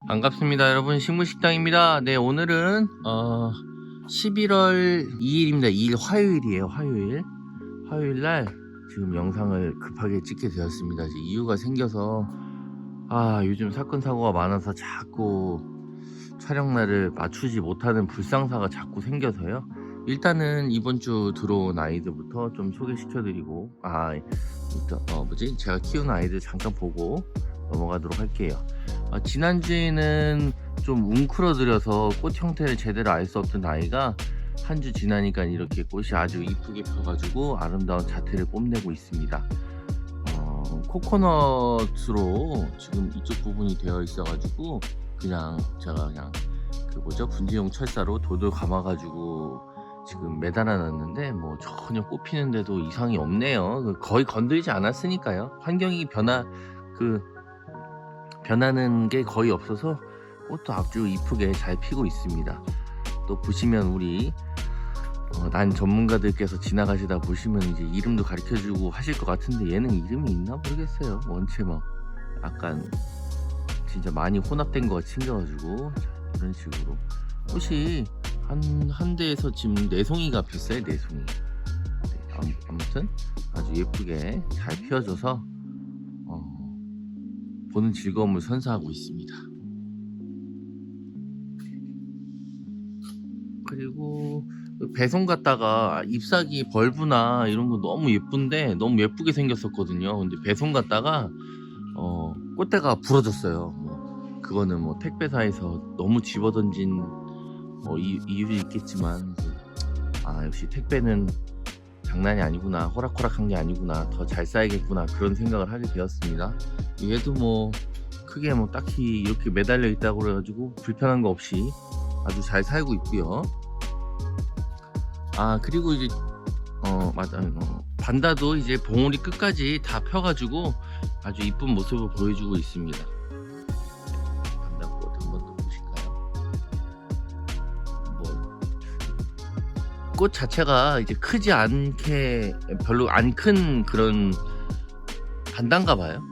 반갑습니다 여러분, 식물식당입니다. 네, 오늘은 11월 2일입니다 2일 화요일이에요. 화요일날 지금 영상을 급하게 찍게 되었습니다. 이유가 생겨서 요즘 사건 사고가 많아서 자꾸 촬영날을 맞추지 못하는 불상사가 자꾸 생겨서요. 일단은 이번 주 들어온 아이들부터 좀 소개시켜 드리고 제가 키우는 아이들 잠깐 보고 넘어가도록 할게요. 지난주에는 좀 웅크러들여서 꽃 형태를 제대로 알 수 없던 아이가 한 주 지나니까 이렇게 꽃이 아주 이쁘게 펴가지고 아름다운 자태를 뽐내고 있습니다. 코코넛으로 지금 이쪽 부분이 되어 있어가지고 제가 분재용 철사로 돌돌 감아가지고 지금 매달아 놨는데 전혀 꽃피는데도 이상이 없네요. 거의 건들지 않았으니까요. 환경이 변하는 게 거의 없어서 꽃도 아주 이쁘게 잘 피고 있습니다. 또 보시면 우리 난 전문가들께서 지나가시다 보시면 이제 이름도 가르쳐주고 하실 것 같은데 얘는 이름이 있나 모르겠어요. 원체 약간 진짜 많이 혼합된 거 같이 생겨가지고 이런 식으로 꽃이 한 대에서 지금 4송이가 폈어요. 4송이. 아무튼 아주 예쁘게 잘 피어져서 보는 즐거움을 선사하고 있습니다. 그리고 배송 갔다가 잎사귀 벌브나 이런 거 너무 예쁜데 너무 예쁘게 생겼었거든요. 근데 배송 갔다가 꽃대가 부러졌어요. 그거는 택배사에서 너무 집어던진 이유도 있겠지만 역시 택배는 장난이 아니구나, 호락호락한 게 아니구나, 더 잘 쌓이겠구나, 그런 생각을 하게 되었습니다. 얘도 크게 딱히 이렇게 매달려 있다고 그래가지고 불편한 거 없이 아주 잘 살고 있고요. 그리고 이제 반다도 이제 봉우리 끝까지 다 펴가지고 아주 이쁜 모습을 보여주고 있습니다. 반다꽃 한번 더 보실까요? 꽃 자체가 이제 크지 않게 별로 안 큰 그런 반다인가 봐요.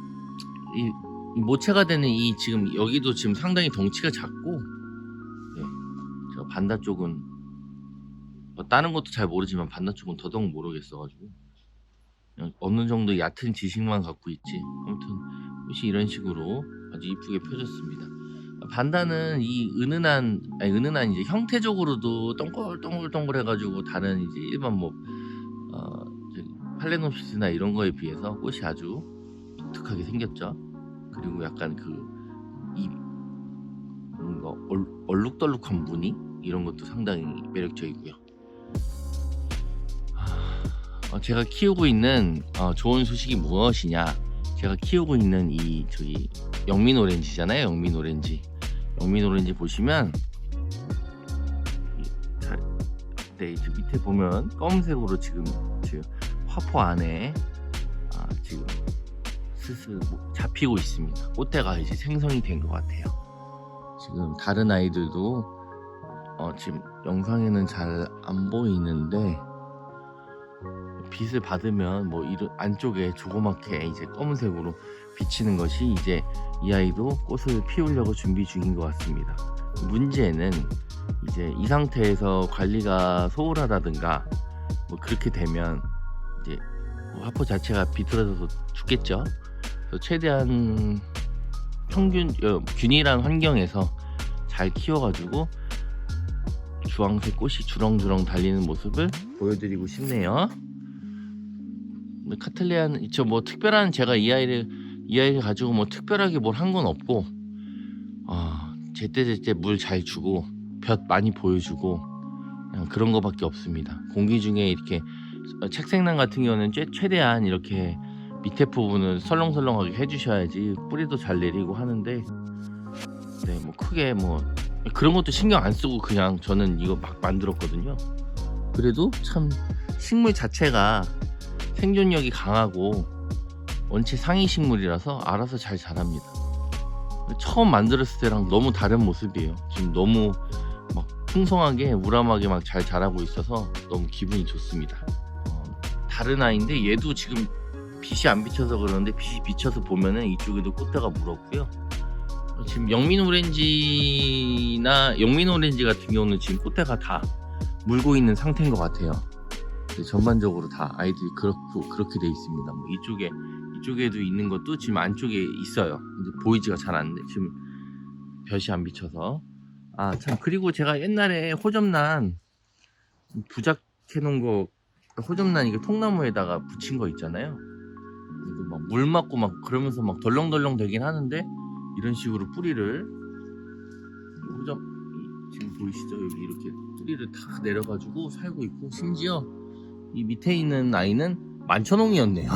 이 모체가 되는 지금 여기도 지금 상당히 덩치가 작고, 제가 반다 쪽은 다른 것도 잘 모르지만 반다 쪽은 더더욱 모르겠어가지고 그냥 어느 정도 얕은 지식만 갖고 있지. 아무튼 꽃이 이런 식으로 아주 이쁘게 펴졌습니다. 반다는 이 은은한 이제 형태적으로도 동글동글 해가지고 다른 이제 일반 팔레노피스나 이런 거에 비해서 꽃이 아주 독특하게 생겼죠. 그리고 약간 뭔가 얼룩덜룩한 무늬 이런 것도 상당히 매력적이고요. 제가 키우고 있는 좋은 소식이 무엇이냐? 제가 키우고 있는 저기 영민 오렌지잖아요. 영민 오렌지 보시면 이제 밑에 보면 검은색으로 지금 화포 안에 지금 스스 잡히고 있습니다. 꽃대가 이제 생성이 된 것 같아요. 지금 다른 아이들도 지금 영상에는 잘 안 보이는데 빛을 받으면 이런 안쪽에 조그맣게 이제 검은색으로 비치는 것이 이제 이 아이도 꽃을 피우려고 준비 중인 것 같습니다. 문제는 이제 이 상태에서 관리가 소홀하다든가 그렇게 되면 이제 화포 자체가 비틀어져서 죽겠죠. 그래서 최대한 균일한 환경에서 잘 키워가지고 주황색 꽃이 주렁주렁 달리는 모습을 보여드리고 싶네요. 카틀레아는 특별한, 제가 이 아이를 가지고 특별하게 뭘 한 건 없고 제때 물 잘 주고 볕 많이 보여주고 그냥 그런 거밖에 없습니다. 공기 중에 이렇게 책생남 같은 경우는 최대한 이렇게 밑에 부분을 설렁설렁하게 해주셔야지 뿌리도 잘 내리고 하는데 크게 그런 것도 신경 안 쓰고 그냥 저는 이거 막 만들었거든요. 그래도 참 식물 자체가 생존력이 강하고 원체 상위 식물이라서 알아서 잘 자랍니다. 처음 만들었을 때랑 너무 다른 모습이에요. 지금 너무 풍성하게 우람하게 잘 자라고 있어서 너무 기분이 좋습니다. 다른 아이인데 얘도 지금 빛이 안 비쳐서 그러는데 빛이 비쳐서 보면은 이쪽에도 꽃대가 물었고요. 지금 영민 오렌지 같은 경우는 지금 꽃대가 다 물고 있는 상태인 것 같아요. 전반적으로 다 아이들이 그렇게 돼 있습니다. 뭐 이쪽에도 있는 것도 지금 안쪽에 있어요. 근데 보이지가 잘 안 돼. 지금 볕이 안 비쳐서. 아 참, 그리고 제가 옛날에 호접란 부작해 놓은 거, 호접란 이거 통나무에다가 붙인 거 있잖아요. 이거 막 물 맞고 막 그러면서 막 덜렁덜렁 되긴 하는데, 이런 식으로 뿌리를 호접, 지금 보이시죠? 여기 이렇게 뿌리를 다 내려가지고 살고 있고, 심지어 이 밑에 있는 아이는 만천홍이었네요.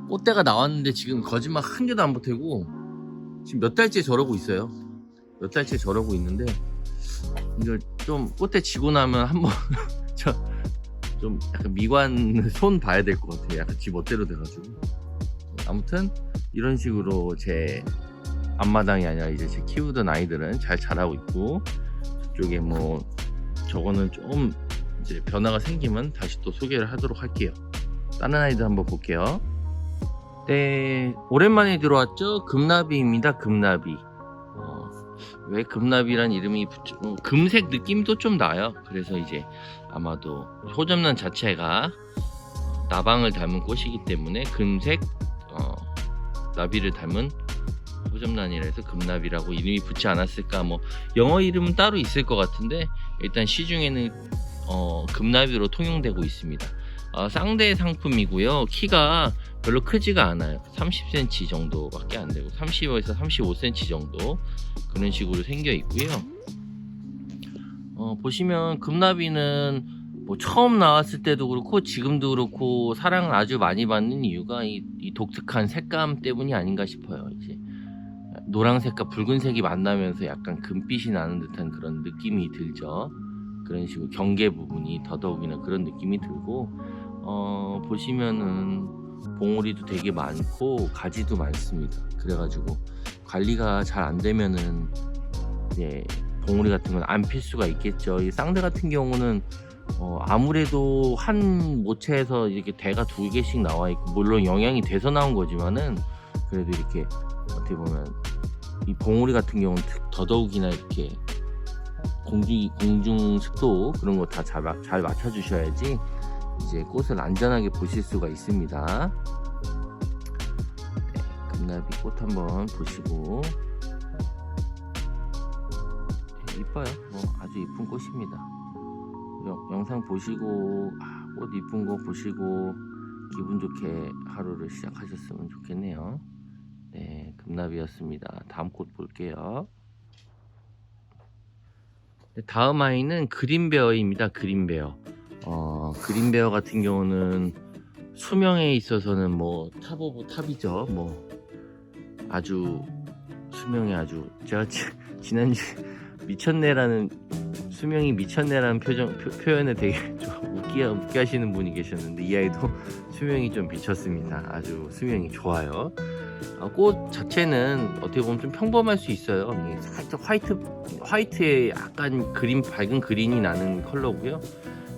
꽃대가 나왔는데 지금 거짓말 한 개도 안 보태고 지금 몇 달째 저러고 있어요. 몇 달째 저러고 있는데, 이걸 좀 꽃대 지고 나면 한번 좀 약간 미관 손 봐야 될 것 같아요. 약간 지 멋대로 돼가지고. 아무튼 이런 식으로 제 앞마당이 아니라 이제 제 키우던 아이들은 잘 자라고 있고, 저쪽에 뭐 저거는 좀 이제 변화가 생기면 다시 또 소개를 하도록 할게요. 다른 아이들 한번 볼게요. 네, 오랜만에 들어왔죠? 금나비입니다. 금나비. 왜 금나비란 이름이 금색 느낌도 좀 나요. 그래서 이제 아마도 호접란 자체가 나방을 닮은 꽃이기 때문에 금색 나비를 닮은 호접란이라 해서 금나비라고 이름이 붙지 않았을까. 뭐 영어 이름은 따로 있을 것 같은데, 일단 시중에는 금나비로 통용되고 있습니다. 쌍대 상품이고요. 키가 별로 크지가 않아요. 30cm 정도밖에 안 되고 30에서 35cm 정도 그런 식으로 생겨 있고요. 보시면 금나비는 뭐 처음 나왔을 때도 그렇고 지금도 그렇고 사랑을 아주 많이 받는 이유가 이 독특한 색감 때문이 아닌가 싶어요. 이제 노란색과 붉은색이 만나면서 약간 금빛이 나는 듯한 그런 느낌이 들죠. 그런 식으로 경계 부분이 더더욱이나 그런 느낌이 들고, 보시면은 봉우리도 되게 많고 가지도 많습니다. 그래가지고 관리가 잘 안 되면은 이제 봉우리 같은 건 안 필 수가 있겠죠. 이 쌍대 같은 경우는 아무래도 한 모체에서 이렇게 대가 2개씩 나와 있고, 물론 영양이 돼서 나온 거지만은 그래도 이렇게 어떻게 보면 이 봉우리 같은 경우는 더더욱이나 이렇게 공중 습도 그런 거 다 잘 맞춰 주셔야지 이제 꽃을 안전하게 보실 수가 있습니다. 네, 금나비 꽃 한번 보시고. 네, 이뻐요. 뭐 아주 이쁜 꽃입니다. 영상 보시고 꽃 이쁜 거 보시고 기분 좋게 하루를 시작하셨으면 좋겠네요. 네, 금나비였습니다. 다음 꽃 볼게요. 네, 다음 아이는 그린베어입니다. 그린베어. 그린베어 같은 경우는 수명에 있어서는 뭐 탑 오브 탑이죠. 뭐 아주 수명이 아주, 제가 지난주 미쳤네라는, 수명이 미쳤네라는 표현을 되게 좀 웃게 하시는 분이 계셨는데, 이 아이도 수명이 좀 미쳤습니다. 아주 수명이 좋아요. 꽃 자체는 어떻게 보면 좀 평범할 수 있어요. 이게 살짝 화이트에 약간 밝은 그린이 나는 컬러고요.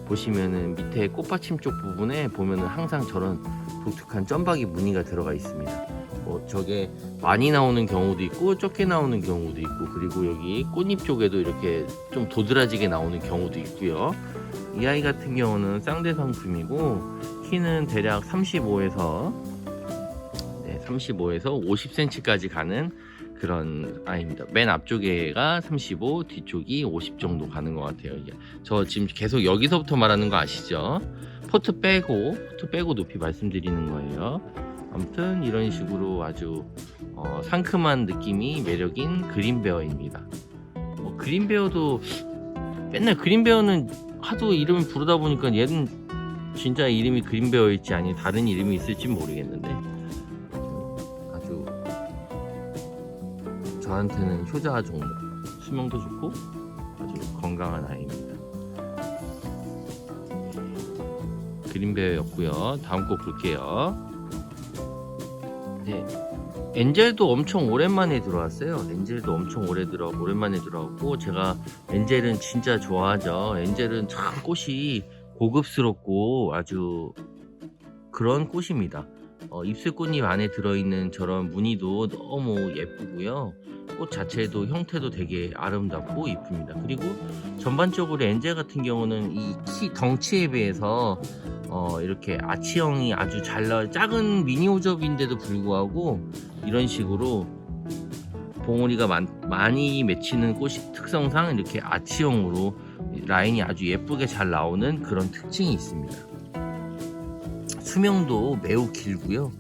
보시면은 밑에 꽃받침 쪽 부분에 보면은 항상 저런 독특한 점박이 무늬가 들어가 있습니다. 뭐 저게 많이 나오는 경우도 있고 적게 나오는 경우도 있고, 그리고 여기 꽃잎 쪽에도 이렇게 좀 도드라지게 나오는 경우도 있고요. 이 아이 같은 경우는 쌍대 상품이고, 키는 대략 35에서 50cm까지 가는 그런 아이입니다. 맨 앞쪽에가 35, 뒤쪽이 50 정도 가는 것 같아요. 저 지금 계속 여기서부터 말하는 거 아시죠? 포트 빼고 높이 말씀드리는 거예요. 아무튼 이런 식으로 아주 상큼한 느낌이 매력인 그린베어입니다. 그린베어도 맨날 그린베어는 하도 이름을 부르다 보니까 얘는 진짜 이름이 그린베어일지 아니 다른 이름이 있을지 모르겠는데, 아주 저한테는 효자 종목, 수명도 좋고 아주 건강한 아이입니다. 그린베어였고요. 다음 거 볼게요. 네, 엔젤도 엄청 오랜만에 들어왔어요. 엔젤도 엄청 오랜만에 들어왔고, 제가 엔젤은 진짜 좋아하죠. 엔젤은 참 꽃이 고급스럽고 아주 그런 꽃입니다. 입술꽃잎 안에 들어있는 저런 무늬도 너무 예쁘고요. 꽃 자체도 형태도 되게 아름답고 이쁩니다. 그리고 전반적으로 엔젤 같은 경우는 이 덩치에 비해서 이렇게 아치형이 아주 잘 나와, 작은 미니 호접인데도 불구하고 이런 식으로 봉우리가 많이 맺히는 꽃이 특성상 이렇게 아치형으로 라인이 아주 예쁘게 잘 나오는 그런 특징이 있습니다. 수명도 매우 길고요.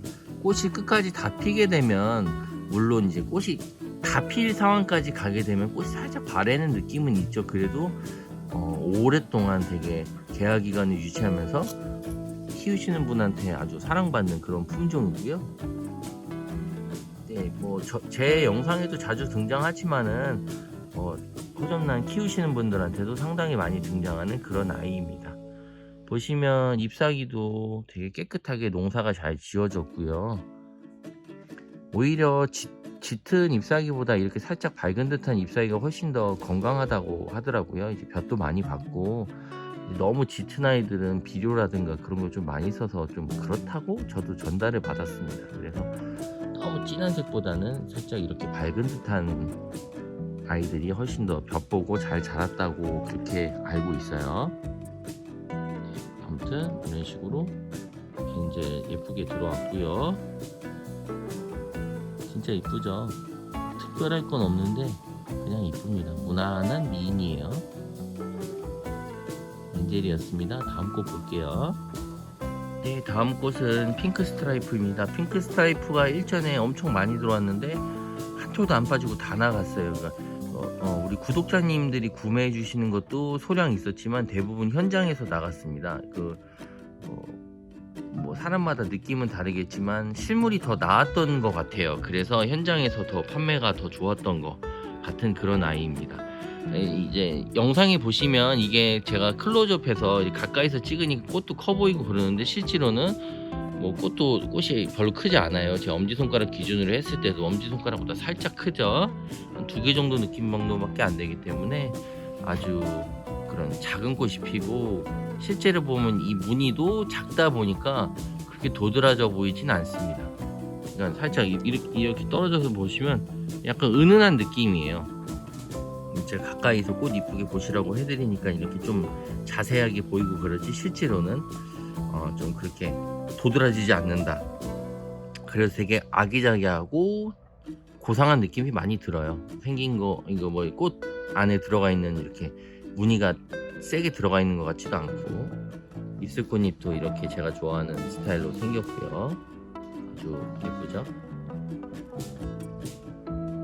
꽃이 끝까지 다 피게 되면, 물론 이제 꽃이 다 필 상황까지 가게 되면 꽃이 살짝 바래는 느낌은 있죠. 그래도 오랫동안 되게 개화 기간을 유지하면서 키우시는 분한테 아주 사랑받는 그런 품종이고요. 네, 제 영상에도 자주 등장하지만은 호접란 키우시는 분들한테도 상당히 많이 등장하는 그런 아이입니다. 보시면 잎사귀도 되게 깨끗하게 농사가 잘 지어졌고요. 오히려 짙은 잎사귀보다 이렇게 살짝 밝은 듯한 잎사귀가 훨씬 더 건강하다고 하더라고요. 이제 볕도 많이 받고, 너무 짙은 아이들은 비료라든가 그런 걸 좀 많이 써서 좀 그렇다고 저도 전달을 받았습니다. 그래서 너무 진한 색보다는 살짝 이렇게 밝은 듯한 아이들이 훨씬 더 볕보고 잘 자랐다고 그렇게 알고 있어요. 아무튼 이런 식으로 이제 예쁘게 들어왔고요. 진짜 이쁘죠? 특별할 건 없는데 그냥 이쁩니다. 무난한 미인이에요. 엔젤이었습니다. 다음 꽃 볼게요. 네, 다음 꽃은 핑크 스트라이프입니다. 핑크 스트라이프가 일전에 엄청 많이 들어왔는데 한 톨도 안 빠지고 다 나갔어요. 그러니까 우리 구독자님들이 구매해 주시는 것도 소량 있었지만 대부분 현장에서 나갔습니다. 사람마다 느낌은 다르겠지만 실물이 더 나았던 것 같아요. 그래서 현장에서 더 판매가 더 좋았던 것 같은 그런 아이입니다. 이제 영상에 보시면 이게 제가 클로즈업해서 가까이서 찍으니까 꽃도 커 보이고 그러는데, 실제로는 꽃이 별로 크지 않아요. 제 엄지손가락 기준으로 했을 때도 엄지손가락보다 살짝 크죠. 한 2개 정도 느낌 정도밖에 안 되기 때문에 아주 그런 작은 꽃이 피고, 실제로 보면 이 무늬도 작다 보니까 그렇게 도드라져 보이진 않습니다. 그러니까 살짝 이렇게 떨어져서 보시면 약간 은은한 느낌이에요. 제가 가까이서 꽃 이쁘게 보시라고 해드리니까 이렇게 좀 자세하게 보이고 그러지, 실제로는 좀 그렇게 도드라지지 않는다. 그래서 되게 아기자기하고 고상한 느낌이 많이 들어요. 생긴 거, 이거 꽃 안에 들어가 있는 이렇게 무늬가 세게 들어가 있는 것 같지도 않고, 입술꽃잎도 이렇게 제가 좋아하는 스타일로 생겼고요. 아주 예쁘죠?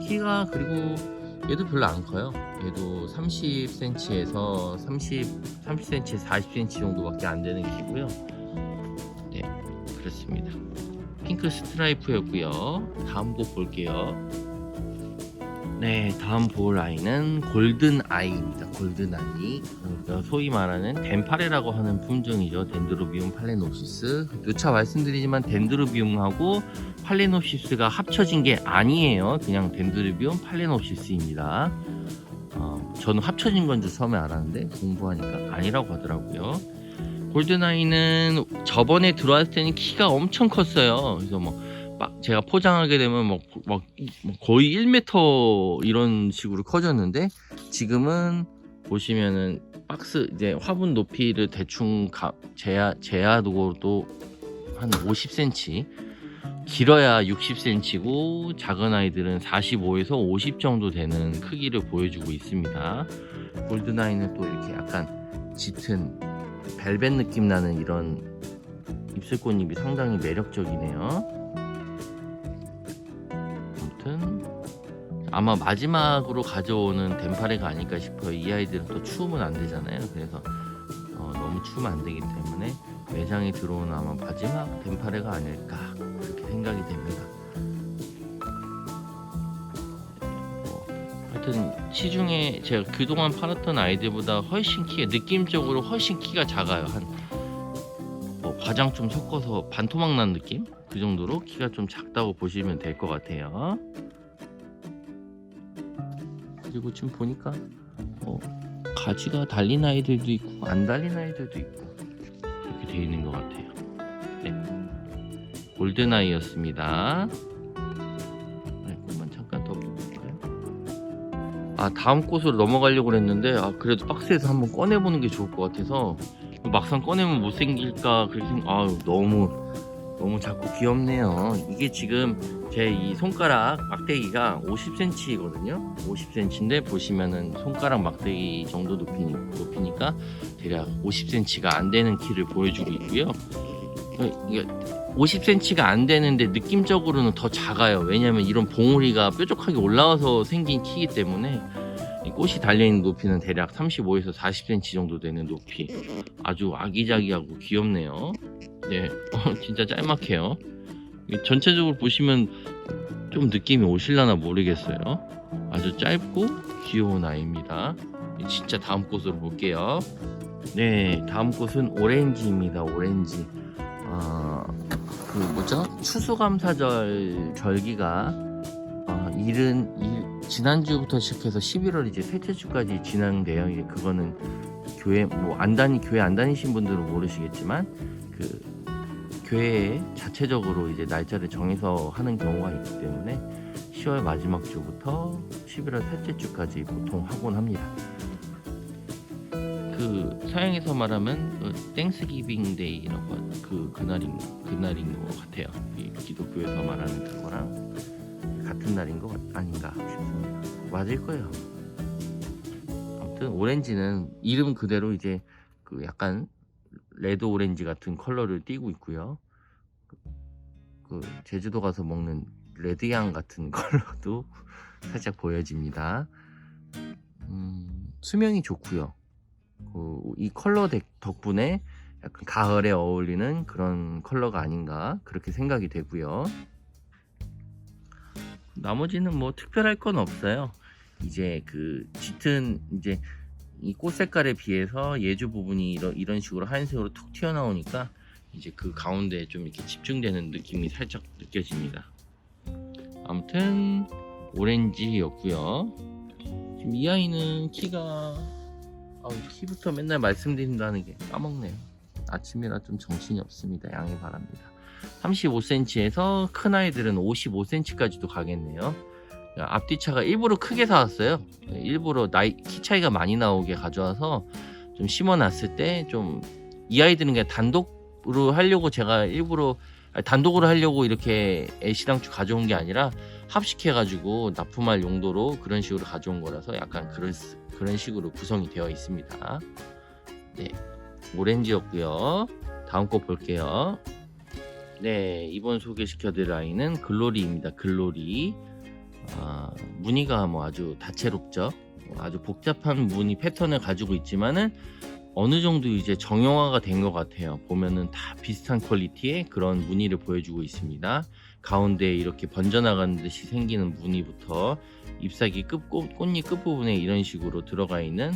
키가, 그리고 얘도 별로 안 커요. 얘도 30cm에서 30cm에서 40cm 정도밖에 안 되는 키고요. 네, 그렇습니다. 핑크 스트라이프였고요. 다음 곡 볼게요. 네, 다음 볼 아이는 골든 아이입니다. 골든 아이. 소위 말하는 덴파레라고 하는 품종이죠. 덴드로비움 팔레노프시스. 누차 말씀드리지만 덴드로비움하고 팔레노프시스가 합쳐진 게 아니에요. 그냥 덴드로비움 팔레노프시스입니다. 저는 합쳐진 건 줄 처음에 알았는데 공부하니까 아니라고 하더라고요. 골든 아이는 저번에 들어왔을 때는 키가 엄청 컸어요. 그래서 제가 포장하게 되면 거의 1m 이런 식으로 커졌는데, 지금은 보시면은 박스 이제 화분 높이를 대충 재야도도 한 50cm, 길어야 60cm고 작은 아이들은 45에서 50 정도 되는 크기를 보여주고 있습니다. 골든아이는 또 이렇게 약간 짙은 벨벳 느낌 나는 이런 입술꽃잎이 상당히 매력적이네요. 아무튼 아마 마지막으로 가져오는 덴파레가 아닐까 싶어요. 이 아이들은 또 추우면 안 되잖아요. 그래서 너무 추우면 안 되기 때문에 매장에 들어오는 아마 마지막 덴파레가 아닐까 그렇게 생각이 됩니다. 하여튼 시중에 제가 그동안 팔았던 아이들보다 훨씬 느낌적으로 훨씬 키가 작아요. 과장 좀 섞어서 반토막 난 느낌? 그 정도로 키가 좀 작다고 보시면 될 것 같아요. 그리고 지금 보니까 가지가 달린 아이들도 있고 안 달린 아이들도 있고 그렇게 되어 있는 것 같아요. 네. 골든아이였습니다. 네, 그만 잠깐 더 볼까요? 다음 꽃으로 넘어가려고 했는데 그래도 박스에서 한번 꺼내보는 게 좋을 것 같아서 막상 꺼내면 못생길까 그렇게 너무 자꾸 귀엽네요. 이게 지금 제 이 손가락 막대기가 50cm거든요. 50cm인데 보시면은 손가락 막대기 정도 높이니까 대략 50cm가 안 되는 키를 보여주고 있고요. 이게 50cm가 안 되는데 느낌적으로는 더 작아요. 왜냐면 이런 봉우리가 뾰족하게 올라와서 생긴 키이기 때문에 이 꽃이 달려있는 높이는 대략 35에서 40cm 정도 되는 높이. 아주 아기자기하고 귀엽네요. 네, 진짜 짤막해요. 전체적으로 보시면 좀 느낌이 오실라나 모르겠어요. 아주 짧고 귀여운 아이입니다. 진짜 다음 꽃으로 볼게요. 네, 다음 꽃은 오렌지입니다. 오렌지. 추수감사절 절기가 지난주부터 시작해서 11월 이제 셋째 주까지 진행돼요. 이제 그거는 교회 교회 안 다니신 분들은 모르시겠지만 교회 자체적으로 이제 날짜를 정해서 하는 경우가 있기 때문에 10월 마지막 주부터 11월 셋째 주까지 보통 하곤 합니다. 서양에서 말하면 땡스기빙 데이라고 하는 그날인 것 같아요. 이 기독교에서 말하는 그거랑 같은 날인 것 아닌가 싶습니다. 맞을 거예요. 아무튼 오렌지는 이름 그대로 이제 약간 레드 오렌지 같은 컬러를 띠고 있고요. 제주도 가서 먹는 레드향 같은 컬러도 살짝 보여집니다. 수명이 좋고요. 이 컬러 덕분에 약간 가을에 어울리는 그런 컬러가 아닌가 그렇게 생각이 되고요. 나머지는 뭐 특별할 건 없어요. 이제 짙은 이제 이 꽃 색깔에 비해서 예주 부분이 이런 식으로 하얀색으로 툭 튀어나오니까 이제 그 가운데에 좀 이렇게 집중되는 느낌이 살짝 느껴집니다. 아무튼 오렌지였고요. 지금 이 아이는 키가 키부터 맨날 말씀드린다는 게 까먹네요. 아침이라 좀 정신이 없습니다. 양해 바랍니다. 35cm에서 큰 아이들은 55cm까지도 가겠네요. 앞뒤차가 일부러 크게 사왔어요. 일부러 키 차이가 많이 나오게 가져와서 좀 심어놨을 때 좀 이 아이들은 그냥 단독으로 하려고 제가 일부러 단독으로 하려고 이렇게 애시당초 가져온 게 아니라 합식해가지고 납품할 용도로 그런 식으로 가져온 거라서 약간 그런 식으로 구성이 되어 있습니다. 네, 오렌지였고요. 다음 꽃 볼게요. 네, 이번 소개시켜드릴 아이는 글로리입니다. 글로리. 무늬가 아주 다채롭죠. 아주 복잡한 무늬 패턴을 가지고 있지만은 어느 정도 이제 정형화가 된 것 같아요. 보면은 다 비슷한 퀄리티의 그런 무늬를 보여주고 있습니다. 가운데에 이렇게 번져나가는 듯이 생기는 무늬부터 ip사귀 꽃잎 끝부분에 이런 식으로 들어가 있는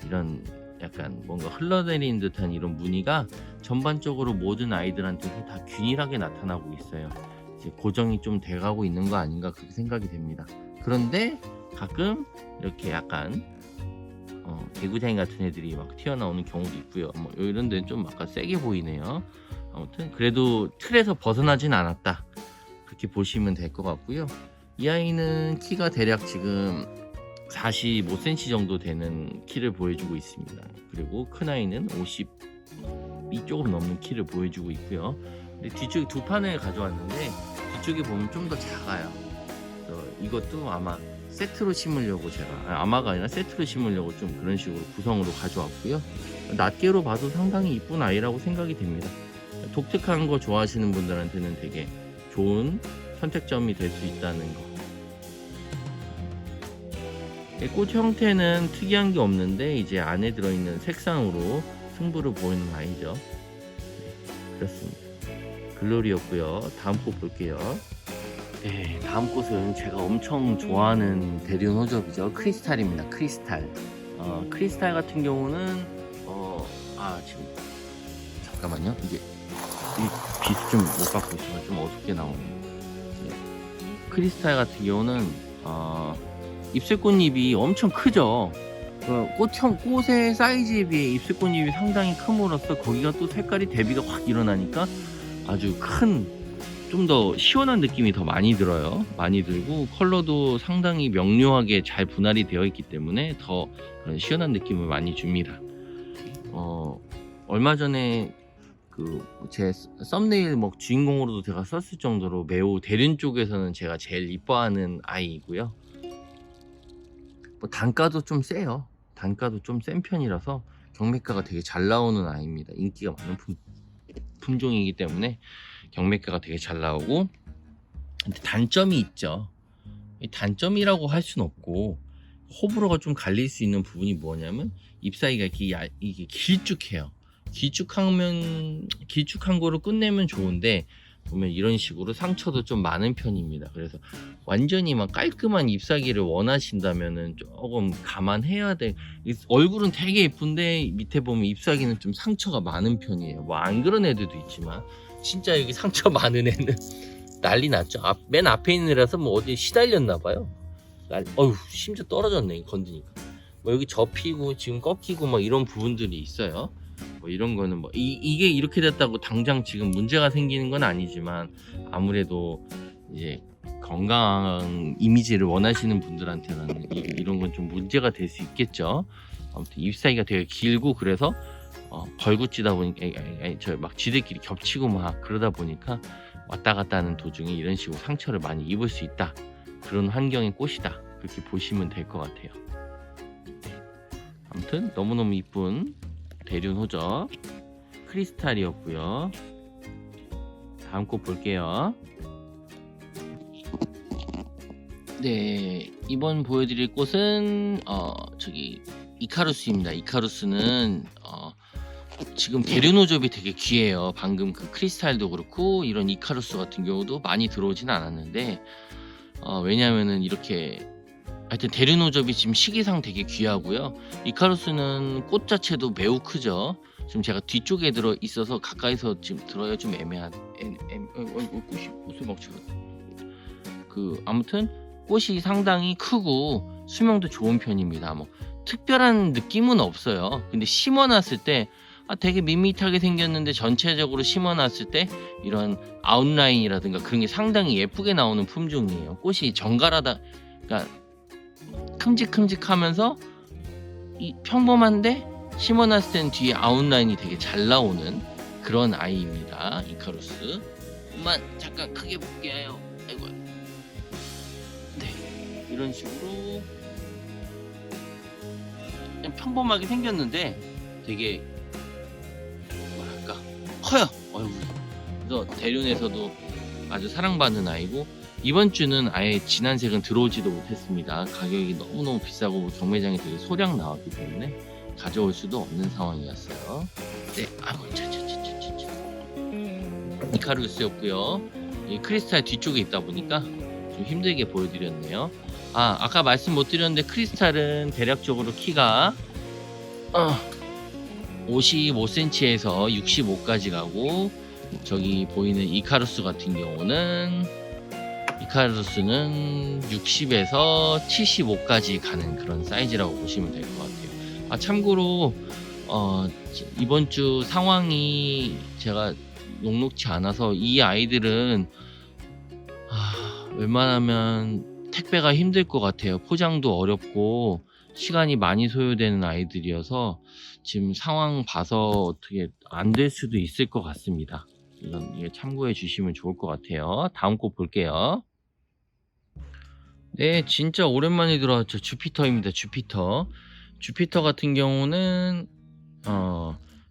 이런 약간 뭔가 흘러내리는 듯한 이런 무늬가 전반적으로 모든 아이들한테서 다 균일하게 나타나고 있어요. 이제 고정이 좀 돼가고 있는 거 아닌가 그렇게 생각이 됩니다. 그런데 가끔 이렇게 약간 개구쟁이 같은 애들이 막 튀어나오는 경우도 있고요. 이런 데는 좀 약간 세게 보이네요. 아무튼 그래도 틀에서 벗어나진 않았다 그렇게 보시면 될 것 같고요. 이 아이는 키가 대략 지금 45cm 정도 되는 키를 보여주고 있습니다. 그리고 큰 아이는 50이 조금 넘는 키를 보여주고 있고요. 뒤쪽에 두 판을 가져왔는데 뒤쪽에 보면 좀 더 작아요. 이것도 아마 세트로 심으려고 아마가 아니라 세트로 심으려고 좀 그런 식으로 구성으로 가져왔고요. 낱개로 봐도 상당히 이쁜 아이라고 생각이 됩니다. 독특한 거 좋아하시는 분들한테는 되게 좋은 선택점이 될 수 있다는 거. 꽃 형태는 특이한 게 없는데 이제 안에 들어있는 색상으로 승부를 보이는 아이죠. 그렇습니다. 글로리였고요. 다음 꽃 볼게요. 네, 다음 꽃은 제가 엄청 좋아하는 대륜 호접이죠. 크리스탈입니다. 크리스탈. 크리스탈 같은 경우는 지금 잠깐만요. 이게 이 빛 좀 못 받고 있어서 좀 어둡게 나오네요. 크리스탈 같은 경우는 잎새꽃잎이 엄청 크죠. 꽃의 사이즈에 비해 잎새꽃잎이 상당히 큼으로써 거기가 또 색깔이 대비가 확 일어나니까 아주 큰 좀 더 시원한 느낌이 더 많이 들어요. 많이 들고 컬러도 상당히 명료하게 잘 분할이 되어 있기 때문에 더 그런 시원한 느낌을 많이 줍니다. 얼마 전에 그 제 썸네일 뭐 주인공으로도 제가 썼을 정도로 매우 대륜 쪽에서는 제가 제일 이뻐하는 아이이고요. 뭐 단가도 좀 세요. 단가도 좀 센 편이라서 경매가가 되게 잘 나오는 아이입니다. 인기가 많은 품종이기 때문에 경매가가 되게 잘 나오고, 근데 단점이 있죠. 이 단점이라고 할 수는 없고, 호불호가 좀 갈릴 수 있는 부분이 뭐냐면 잎 사이가 이게 길쭉해요. 길쭉한 거로 끝내면 좋은데 보면 이런 식으로 상처도 좀 많은 편입니다. 그래서 완전히 막 깔끔한 잎사귀를 원하신다면은 조금 감안해야 돼. 얼굴은 되게 예쁜데 밑에 보면 잎사귀는 좀 상처가 많은 편이에요. 뭐 안 그런 애들도 있지만 진짜 여기 상처 많은 애는 난리 났죠. 맨 앞에 있는 애라서 뭐 어디 시달렸나 봐요. 어휴, 심지어 떨어졌네 건드니까. 뭐 여기 접히고 지금 꺾이고 막 이런 부분들이 있어요. 뭐 이런 거는 뭐 이게 이렇게 됐다고 당장 지금 문제가 생기는 건 아니지만, 아무래도 이제 건강한 이미지를 원하시는 분들한테는 이런 건 좀 문제가 될 수 있겠죠. 아무튼 잎 사이가 되게 길고, 그래서 걸붙지다 보니까 저 막 지들끼리 겹치고 막 그러다 보니까 왔다 갔다 하는 도중에 이런 식으로 상처를 많이 입을 수 있다. 그런 환경의 꽃이다. 그렇게 보시면 될 것 같아요. 네. 아무튼 너무너무 이쁜 대륜 호적 크리스탈이었고요. 다음 꽃 볼게요. 네, 이번 보여드릴 꽃은 저기 이카루스입니다. 이카루스는 지금 대륜 호접이 되게 귀해요. 방금 그 크리스탈도 그렇고 이런 이카루스 같은 경우도 많이 들어오진 않았는데, 왜냐면은 이렇게 하여튼 대륜 호접이 지금 시기상 되게 귀하고요. 이카루스는 꽃 자체도 매우 크죠. 지금 제가 뒤쪽에 들어 있어서 가까이서 지금 들어야 좀 애매한. 꽃이 옷을 막 치고. 아무튼 꽃이 상당히 크고 수명도 좋은 편입니다. 뭐 특별한 느낌은 없어요. 근데 심어놨을 때 되게 밋밋하게 생겼는데 전체적으로 심어놨을 때 이런 아웃라인이라든가 그런 게 상당히 예쁘게 나오는 품종이에요. 꽃이 정갈하다, 그러니까 큼직큼직하면서 평범한데 심어놨을 땐 뒤에 아웃라인이 되게 잘 나오는 그런 아이입니다. 이카루스. 잠깐 크게 볼게요. 아이고. 네, 이런 식으로 그냥 평범하게 생겼는데 되게 뭐랄까 커요. 그래서 대륜에서도 아주 사랑받는 아이고, 이번 주는 아예 진한 색은 들어오지도 못했습니다. 가격이 너무너무 비싸고 경매장에 되게 소량 나왔기 때문에 가져올 수도 없는 상황이었어요. 네, 이카루스였고요. 이 크리스탈 뒤쪽에 있다 보니까 좀 힘들게 보여드렸네요. 아까 말씀 못 드렸는데 크리스탈은 대략적으로 키가 55cm에서 65까지 가고, 저기 보이는 이카루스 같은 경우는 60에서 75까지 가는 그런 사이즈라고 보시면 될 것 같아요. 참고로 이번 주 상황이 제가 녹록치 않아서 이 아이들은 웬만하면 택배가 힘들 것 같아요. 포장도 어렵고 시간이 많이 소요되는 아이들이어서 지금 상황 봐서 어떻게 안 될 수도 있을 것 같습니다. 이게 참고해 주시면 좋을 것 같아요. 다음 꽃 볼게요. 네, 진짜 오랜만에 들어왔죠. 주피터입니다. 주피터 같은 경우는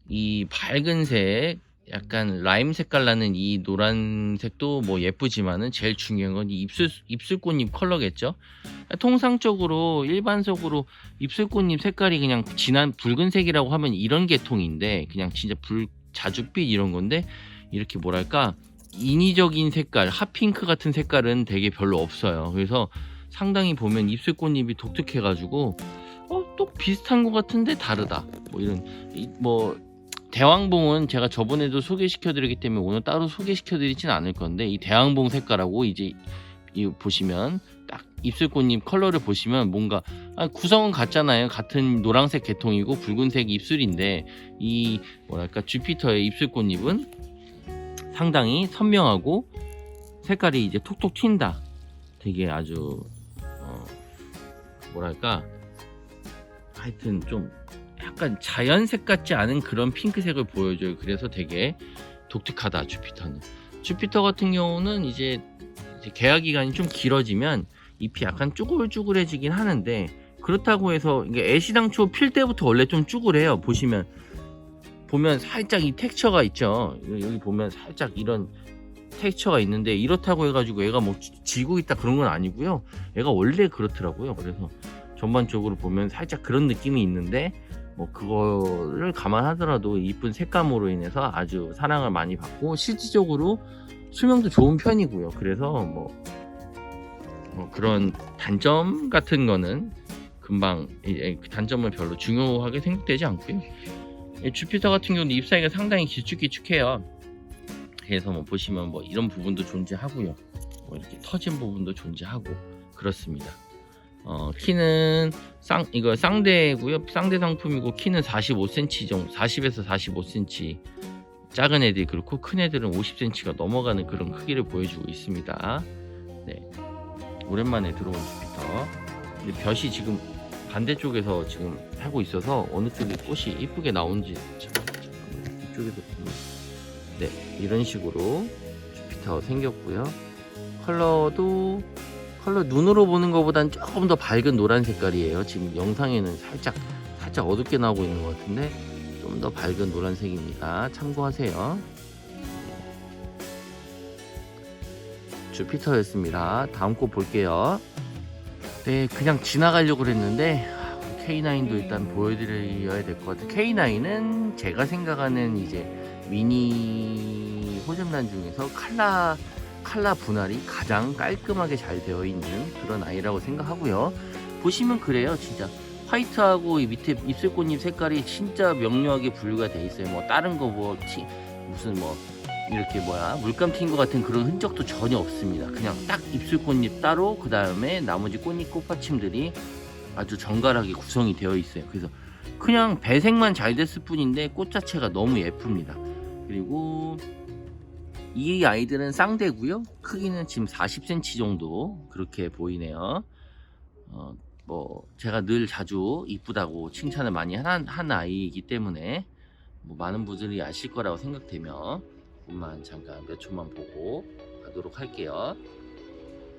이 밝은색, 약간 라임 색깔 나는 이 노란색도 뭐 예쁘지만은 제일 중요한 건 이 입술꽃잎 컬러겠죠. 통상적으로 일반적으로 입술꽃잎 색깔이 그냥 진한 붉은색이라고 하면 이런 계통인데, 그냥 진짜 자줏빛 이런 건데, 이렇게 뭐랄까 인위적인 색깔, 핫핑크 같은 색깔은 되게 별로 없어요. 그래서 상당히 보면 입술꽃잎이 독특해가지고 또 비슷한 것 같은데 다르다, 뭐 이런 대왕봉은 제가 저번에도 소개시켜드렸기 때문에 오늘 따로 소개시켜드리진 않을 건데, 이 대왕봉 색깔하고 이제 이 보시면 딱 입술꽃잎 컬러를 보시면 뭔가 구성은 같잖아요. 같은 노란색 계통이고 붉은색 입술인데, 이 뭐랄까 주피터의 입술꽃잎은 상당히 선명하고 색깔이 이제 톡톡 튄다. 되게 아주 뭐랄까, 하여튼 좀 약간 자연색 같지 않은 그런 핑크색을 보여줘요. 그래서 되게 독특하다. 주피터 같은 경우는 이제 개화 기간이 좀 길어지면 잎이 약간 쭈글쭈글해지긴 하는데, 그렇다고 해서 이게 애시당초 필 때부터 원래 좀 쭈글해요. 보면 살짝 이 텍스처가 있죠. 여기 보면 살짝 이런 텍스처가 있는데, 이렇다고 해가지고 얘가 뭐 지고 있다 그런 건 아니고요. 얘가 원래 그렇더라고요. 그래서 전반적으로 보면 살짝 그런 느낌이 있는데, 뭐 그거를 감안하더라도 이쁜 색감으로 인해서 아주 사랑을 많이 받고, 실질적으로 수명도 좋은 편이고요. 그래서 뭐 그런 단점 같은 거는 금방 단점은 별로 중요하게 생각되지 않고요. 주피터 같은 경우는 잎사귀가 상당히 길쭉길쭉해요. 그래서 뭐 보시면 뭐 이런 부분도 존재하고요. 뭐 이렇게 터진 부분도 존재하고 그렇습니다. 키는 이거 쌍대고요. 쌍대 상품이고, 키는 45cm 정도, 40에서 45cm. 작은 애들이 그렇고 큰 애들은 50cm가 넘어가는 그런 크기를 보여주고 있습니다. 네, 오랜만에 들어온 주피터. 근데 볕이 지금 반대쪽에서 지금 하고 있어서 어느 쪽에 꽃이 이쁘게 나오는지 이쪽에서 보면, 네, 이런 식으로 주피터 생겼고요. 컬러 눈으로 보는 것보단 조금 더 밝은 노란 색깔이에요. 지금 영상에는 살짝 어둡게 나오고 있는 것 같은데 좀 더 밝은 노란색입니다. 참고하세요. 주피터였습니다. 다음 꽃 볼게요. 네, 그냥 지나가려고 그랬는데 K9도 일단 보여드려야 될 것 같아요. K9은 제가 생각하는 이제 미니 호접란 중에서 칼라 분할이 가장 깔끔하게 잘 되어 있는 그런 아이라고 생각하고요. 보시면 그래요. 진짜 화이트하고 이 밑에 입술꽃잎 색깔이 진짜 명료하게 분류가 돼 있어요. 뭐 다른 거 무슨 뭐 이렇게 물감 튄 것 같은 그런 흔적도 전혀 없습니다. 그냥 딱 입술꽃잎 따로, 그 다음에 나머지 꽃잎 꽃받침들이 아주 정갈하게 구성이 되어 있어요. 그래서 그냥 배색만 잘 됐을 뿐인데 꽃 자체가 너무 예쁩니다. 그리고 이 아이들은 쌍대고요. 크기는 지금 40cm 정도 그렇게 보이네요. 뭐 제가 늘 자주 이쁘다고 칭찬을 많이 한 아이이기 때문에 뭐 많은 분들이 아실 거라고 생각되며 그것만 잠깐 몇 초만 보고 가도록 할게요.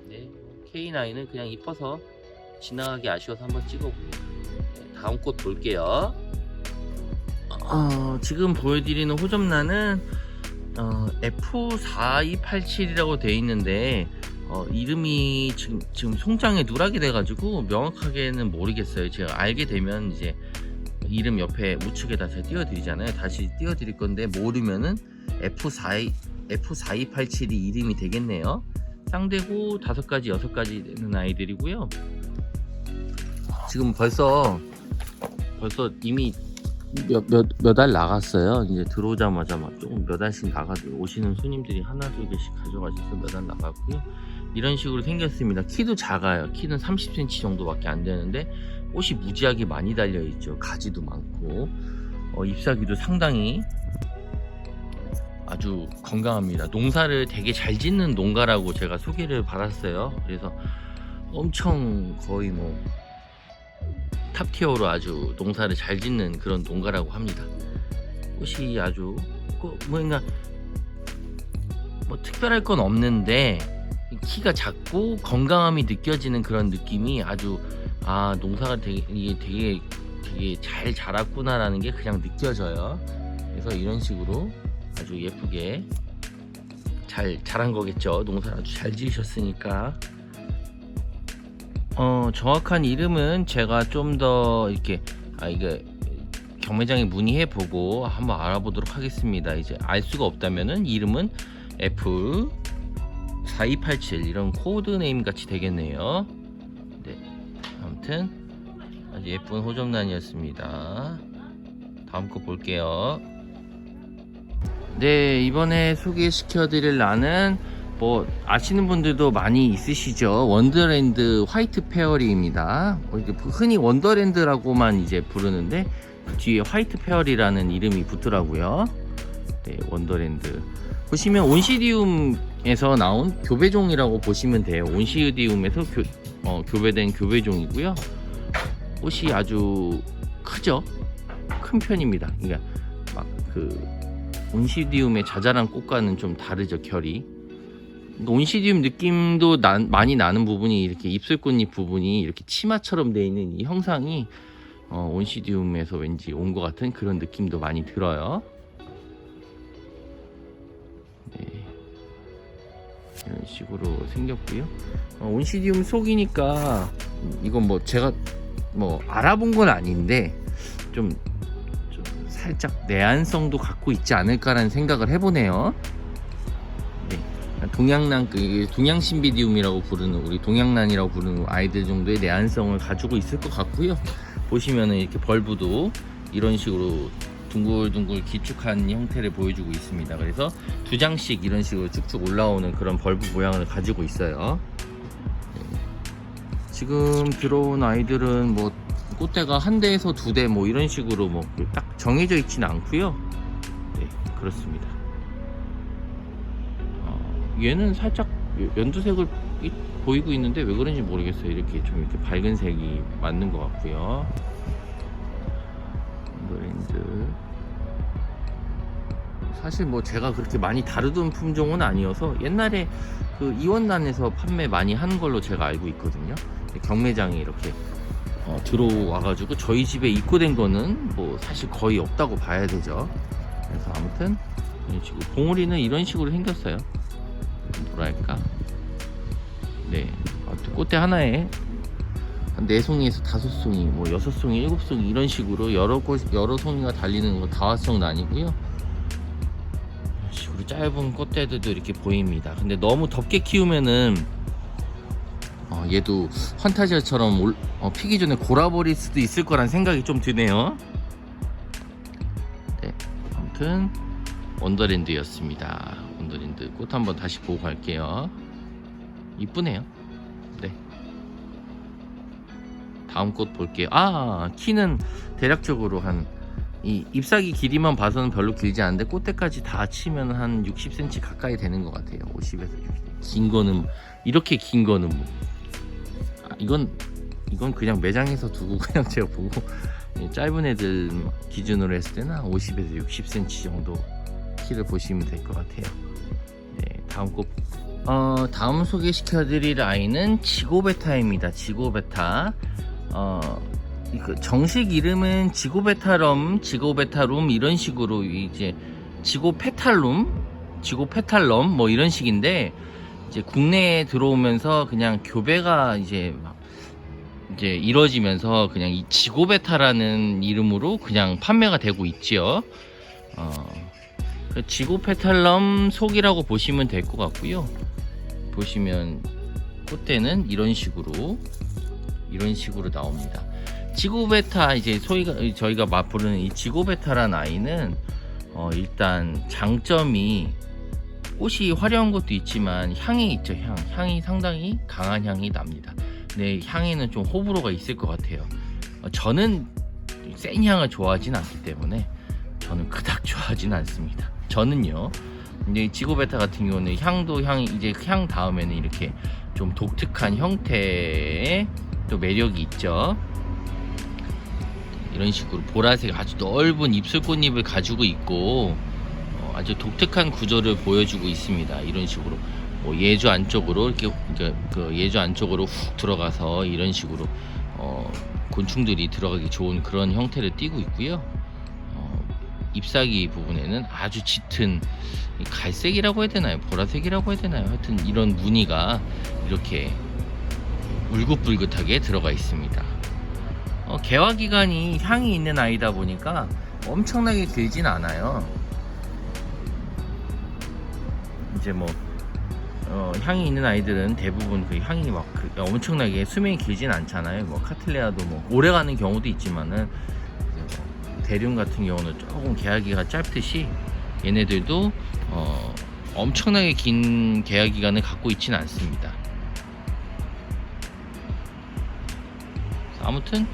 네, K9은 그냥 이뻐서 지나가기 아쉬워서 한번 찍어보고, 네, 다음 꽃 볼게요. 지금 보여드리는 호접란은 F4287이라고 되어 있는데 이름이 지금 송장에 누락이 돼가지고 명확하게는 모르겠어요. 제가 알게 되면 이제 이름 옆에 우측에다 제가 띄워드리잖아요. 다시 띄워드릴 건데, 모르면은 F4287이 이름이 되겠네요. 쌍대고 5가지 6가지 되는 아이들이고요. 지금 벌써 이미 몇 알 나갔어요. 이제 들어오자마자 막 조금 몇 알씩 나가고, 오시는 손님들이 하나 두 개씩 가져가셔서 몇 알 나갔고요. 이런 식으로 생겼습니다. 키도 작아요. 키는 30cm 정도밖에 안 되는데 꽃이 무지하게 많이 달려 있죠. 가지도 많고 잎사귀도 상당히 아주 건강합니다. 농사를 되게 잘 짓는 농가라고 제가 소개를 받았어요. 그래서 엄청 거의 뭐 탑티어로 아주 농사를 잘 짓는 그런 농가라고 합니다. 꽃이 아주 뭔가 뭐 특별할 건 없는데 키가 작고 건강함이 느껴지는 그런 느낌이 아주, 농사가 되게 잘 자랐구나라는 게 그냥 느껴져요. 그래서 이런 식으로 아주 예쁘게 잘 자란 거겠죠. 농사를 아주 잘 지으셨으니까. 정확한 이름은 제가 좀 더 이렇게 이게 경매장에 문의해 보고 한번 알아보도록 하겠습니다. 이제 알 수가 없다면은 이름은 F4287 이런 코드 네임 같이 되겠네요. 네, 아무튼 아주 예쁜 호접란이었습니다. 다음 거 볼게요. 네, 이번에 소개시켜 드릴 란은 뭐 아시는 분들도 많이 있으시죠. 원더랜드 화이트 페어리입니다. 흔히 원더랜드라고만 이제 부르는데 그 뒤에 화이트 페어리라는 이름이 붙더라고요. 네, 원더랜드 보시면 온시디움에서 나온 교배종이라고 보시면 돼요. 온시디움에서 교배된 교배종이고요. 꽃이 아주 크죠. 큰 편입니다. 그러니까 막 온시디움의 자잘한 꽃과는 좀 다르죠, 결이. 온시디움 느낌도 많이 나는 부분이 이렇게 입술꽃잎 부분이 이렇게 치마처럼 되어 있는 이 형상이 온시디움에서 왠지 온 것 같은 그런 느낌도 많이 들어요. 네. 이런 식으로 생겼고요. 온시디움 속이니까 이건 뭐 제가 뭐 알아본 건 아닌데 좀 살짝 내한성도 갖고 있지 않을까라는 생각을 해보네요. 네. 동양신비디움이라고 부르는, 우리 동양란이라고 부르는 아이들 정도의 내한성을 가지고 있을 것 같고요. 보시면은 이렇게 벌브도 이런 식으로 둥글둥글 기축한 형태를 보여주고 있습니다. 그래서 두 장씩 이런 식으로 쭉쭉 올라오는 그런 벌브 모양을 가지고 있어요. 네. 지금 들어온 아이들은 뭐 꽃대가 한 대에서 두 대 뭐 이런 식으로 뭐 딱 정해져 있지는 않고요. 네, 그렇습니다. 얘는 살짝 연두색을 보이고 있는데 왜 그런지 모르겠어요. 이렇게 밝은 색이 맞는 것 같고요. 브랜드 사실 뭐 제가 그렇게 많이 다루던 품종은 아니어서 옛날에 이원란에서 판매 많이 하는 걸로 제가 알고 있거든요. 경매장에 이렇게 들어와가지고 저희 집에 입고된 거는 뭐 사실 거의 없다고 봐야 되죠. 그래서 아무튼 지금 봉우리는 이런 식으로 생겼어요. 뭐랄까, 네, 꽃대 하나에 한 4송이에서 5송이, 뭐 6송이, 7송이 이런 식으로 여러 송이가 달리는 거 다화성은 아니고요. 이런 식으로 짧은 꽃대들도 이렇게 보입니다. 근데 너무 덥게 키우면은 얘도 판타지아처럼 피기 전에 골아버릴 수도 있을 거란 생각이 좀 드네요. 네, 아무튼 원더랜드였습니다. 원더랜드 꽃 한번 다시 보고 갈게요. 이쁘네요. 네, 다음 꽃 볼게요. 키는 대략적으로 이 잎사귀 길이만 봐서는 별로 길지 않은데 꽃대까지 다 치면 한 60cm 가까이 되는 것 같아요. 50에서 60. 긴 거는 이렇게 긴 거는 뭐 이건 그냥 매장에서 두고 그냥 제가 보고, 짧은 애들 기준으로 했을 때는 50에서 60cm 정도 키를 보시면 될 것 같아요. 네, 다음 꽃. 다음 소개시켜드릴 아이는 지고베타입니다. 지고베타. 정식 이름은 지고베타럼, 지고베타룸 이런 식으로 이제 지고페탈룸 뭐 이런 식인데, 이제 국내에 들어오면서 그냥 교배가 이제 이루어지면서 그냥 이 지고베타라는 이름으로 그냥 판매가 되고 있지요. 지고페탈럼 속이라고 보시면 될 것 같고요. 보시면 꽃대는 이런 식으로 나옵니다. 지고베타, 이제 저희가 부르는 이 지고베타라는 아이는 일단 장점이 꽃이 화려한 것도 있지만 향이 있죠. 향이 상당히 강한 향이 납니다. 근데 향에는 좀 호불호가 있을 것 같아요. 저는 센 향을 좋아하진 않기 때문에 저는 그닥 좋아하진 않습니다. 저는요, 이제 지고베타 같은 경우는 이제 향 다음에는 이렇게 좀 독특한 형태의 또 매력이 있죠. 이런 식으로 보라색 아주 넓은 입술꽃잎을 가지고 있고, 아주 독특한 구조를 보여주고 있습니다. 이런 식으로 예주 안쪽으로 이렇게 예주 안쪽으로 훅 들어가서 이런 식으로 곤충들이 들어가기 좋은 그런 형태를 띠고 있고요. 잎사귀 부분에는 아주 짙은 갈색이라고 해야 되나요? 보라색이라고 해야 되나요? 하여튼 이런 무늬가 이렇게 울긋불긋하게 들어가 있습니다. 개화 기간이 향이 있는 아이다 보니까 엄청나게 길진 않아요. 이제 뭐 향이 있는 아이들은 대부분 그 향이 막 엄청나게 수명이 길진 않잖아요. 뭐 카틀레아도 뭐 오래 가는 경우도 있지만은, 대륜 같은 경우는 조금 개화기가 짧듯이 얘네들도 엄청나게 긴 개화기간을 갖고 있지는 않습니다. 아무튼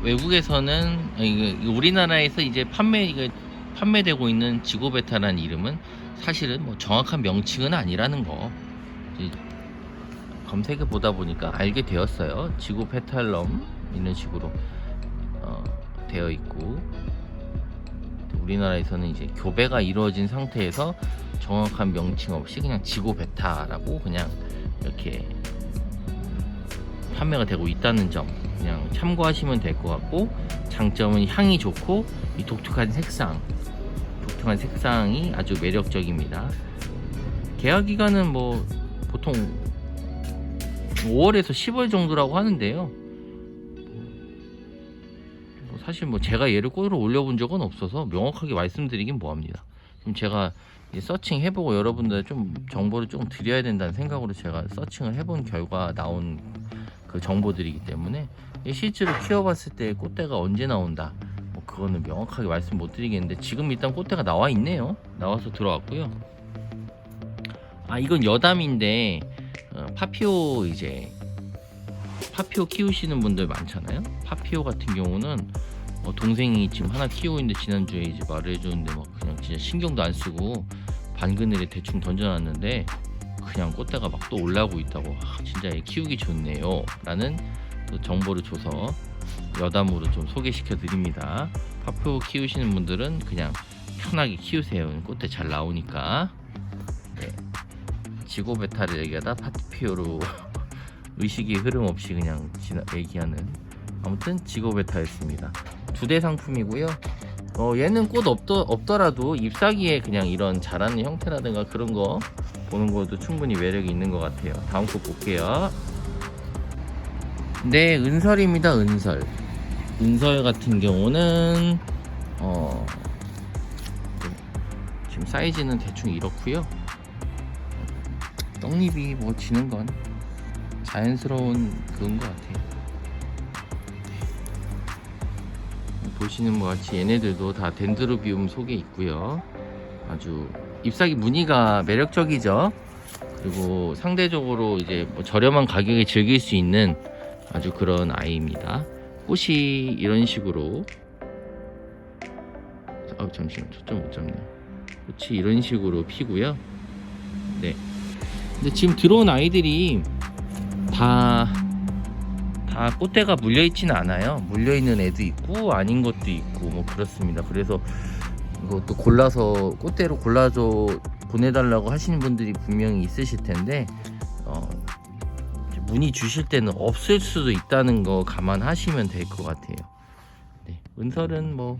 외국에서는, 우리나라에서 이제 판매되고 있는 지고베타라는 이름은 사실은 뭐 정확한 명칭은 아니라는 거 이제 검색해 보다 보니까 알게 되었어요. 지구 페탈럼 이런 식으로 되어 있고, 우리나라에서는 이제 교배가 이루어진 상태에서 정확한 명칭 없이 그냥 지구 베타라고 그냥 이렇게 판매가 되고 있다는 점 그냥 참고하시면 될 것 같고, 장점은 향이 좋고 이 독특한 색상이 아주 매력적입니다. 계약 기간은 뭐 보통 5월에서 10월 정도라고 하는데요. 사실 뭐 제가 얘를 끌어올려 본 적은 없어서 명확하게 말씀드리긴 뭐합니다. 그럼 제가 서칭 해보고 여러분들 좀 정보를 좀 드려야 된다는 생각으로 제가 서칭을 해본 결과 나온 그 정보들이기 때문에 실제로 키워봤을 때 꽃대가 언제 나온다 뭐 그거는 명확하게 말씀 못 드리겠는데, 지금 일단 꽃대가 나와 있네요. 나와서 들어왔고요. 이건 여담인데 파피오 키우시는 분들 많잖아요. 파피오 같은 경우는 동생이 지금 하나 키우고 있는데 지난주에 이제 말을 해줬는데 막 그냥 진짜 신경도 안 쓰고 반그늘에 대충 던져놨는데 그냥 꽃대가 막 또 올라오고 있다고. 진짜 얘 키우기 좋네요 라는 그 정보를 줘서 여담으로 좀 소개시켜 드립니다. 파피오 키우시는 분들은 그냥 편하게 키우세요. 꽃대 잘 나오니까. 네. 지구 베타를 얘기하다 파피오로 의식의 흐름 없이 그냥 얘기하는, 아무튼 지구 베타였습니다. 2대 상품이고요. 얘는 꽃 없더라도 잎사귀에 그냥 이런 자라는 형태라든가 그런 거 보는 것도 충분히 매력이 있는 것 같아요. 다음 꽃 볼게요. 네, 은설입니다. 은설 같은 경우는 지금 사이즈는 대충 이렇고요. 떡잎이 뭐 지는 건 자연스러운 그런 것 같아요. 보시는 것 같이 얘네들도 다 덴드로비움 속에 있고요. 아주 잎사귀 무늬가 매력적이죠. 그리고 상대적으로 이제 뭐 저렴한 가격에 즐길 수 있는 아주 그런 아이입니다. 꽃이 이런 식으로 잠시만 초점 못 잡네요. 꽃이 이런 식으로 피고요. 네. 근데 지금 들어온 아이들이 다 꽃대가 물려있지는 않아요. 물려있는 애도 있고 아닌 것도 있고 뭐 그렇습니다. 그래서 이것도 골라서 꽃대로 골라서 보내달라고 하시는 분들이 분명히 있으실 텐데 문의 주실 때는 없을 수도 있다는 거 감안하시면 될 것 같아요. 네, 은설은 뭐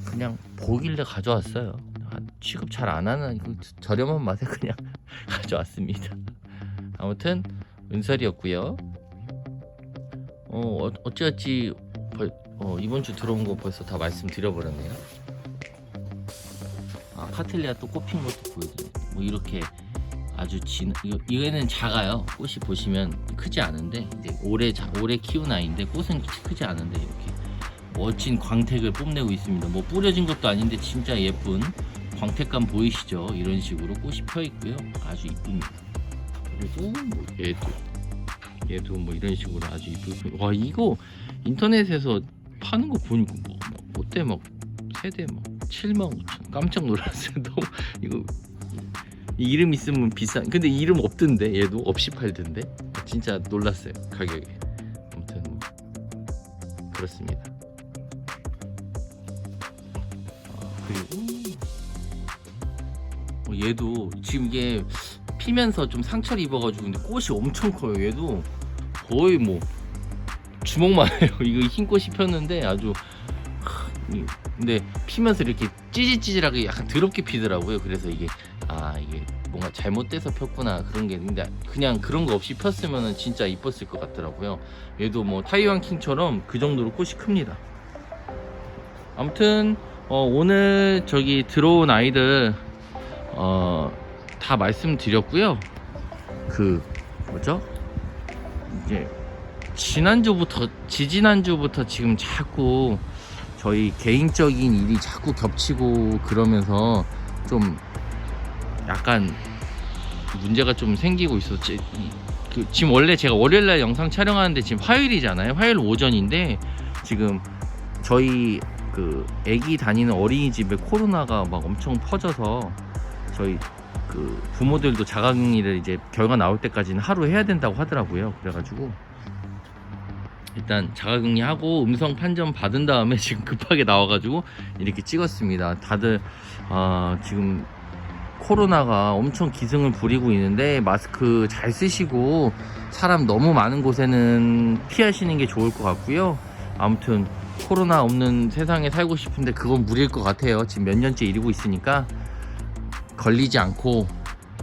그냥 보길래 가져왔어요. 취급 잘 안 하는 저렴한 맛에 그냥 가져왔습니다. 아무튼 은설이었고요. 어찌어찌 이번 주 들어온 거 벌써 다 말씀드려버렸네요. 카틀리아 또 꽃핀 것도 보여드려요. 뭐 이렇게 아주 이거는 작아요. 꽃이 보시면 크지 않은데 이제 올해 키운 아이인데 꽃은 크지 않은데 이렇게 멋진 광택을 뽐내고 있습니다. 뭐 뿌려진 것도 아닌데 진짜 예쁜 광택감 보이시죠? 이런 식으로 꽃이 펴 있고요. 아주 이쁩니다. 그리고 뭐 얘도 뭐 이런 식으로 아주 이쁘고, 와 이거 인터넷에서 파는 거 보니까 뭐 꽃대 막 세대 막 75,000 깜짝 놀랐어요. 너무 이거 이름 있으면 비싼, 근데 이름 없던데 얘도 없이 팔던데 진짜 놀랐어요 가격에. 아무튼 그렇습니다. 그리고 얘도 지금 이게 피면서 좀 상처를 입어가지고 근데 꽃이 엄청 커요. 얘도 거의 뭐 주먹만 해요. 이거 흰 꽃이 폈는데 아주 근데 피면서 이렇게 찌질찌질하게 약간 더럽게 피더라고요. 그래서 이게 뭔가 잘못돼서 폈구나 그런 게 있는데, 그냥 그런 거 없이 폈으면 진짜 이뻤을 것 같더라고요. 얘도 뭐 타이완 킹처럼 그 정도로 꽃이 큽니다. 아무튼 오늘 저기 들어온 아이들 다 말씀드렸고요. 그 뭐죠? 이제 지지난주부터 지금 자꾸 저희 개인적인 일이 자꾸 겹치고 그러면서 좀 약간 문제가 좀 생기고 있어서 지금 원래 제가 월요일날 영상 촬영하는데 지금 화요일이잖아요. 화요일 오전인데 지금 저희 그 애기 다니는 어린이집에 코로나가 막 엄청 퍼져서 저희 그 부모들도 자가격리를 이제 결과 나올 때까지는 하루 해야 된다고 하더라고요. 그래가지고 일단 자가격리하고 음성 판정 받은 다음에 지금 급하게 나와가지고 이렇게 찍었습니다. 다들 지금 코로나가 엄청 기승을 부리고 있는데 마스크 잘 쓰시고 사람 너무 많은 곳에는 피하시는 게 좋을 것 같고요. 아무튼 코로나 없는 세상에 살고 싶은데 그건 무리일 것 같아요. 지금 몇 년째 이러고 있으니까 걸리지 않고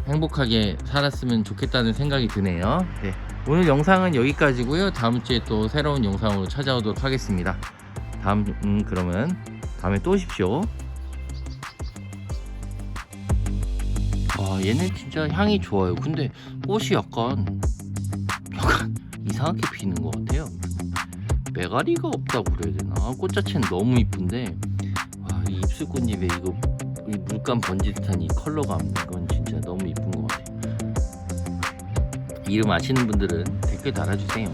행복하게 살았으면 좋겠다는 생각이 드네요. 네, 오늘 영상은 여기까지고요. 다음 주에 또 새로운 영상으로 찾아오도록 하겠습니다. 그러면 다음에 또 오십시오. 얘는 진짜 향이 좋아요. 근데 꽃이 약간 이상하게 피는 것 같아요. 메가리가 없다고 그래야 되나? 꽃 자체는 너무 이쁜데 이 입술꽃잎에 이 물감 번지 듯한 이 컬러감, 이건 진짜 너무 이쁜 것 같아요. 이름 아시는 분들은 댓글 달아주세요.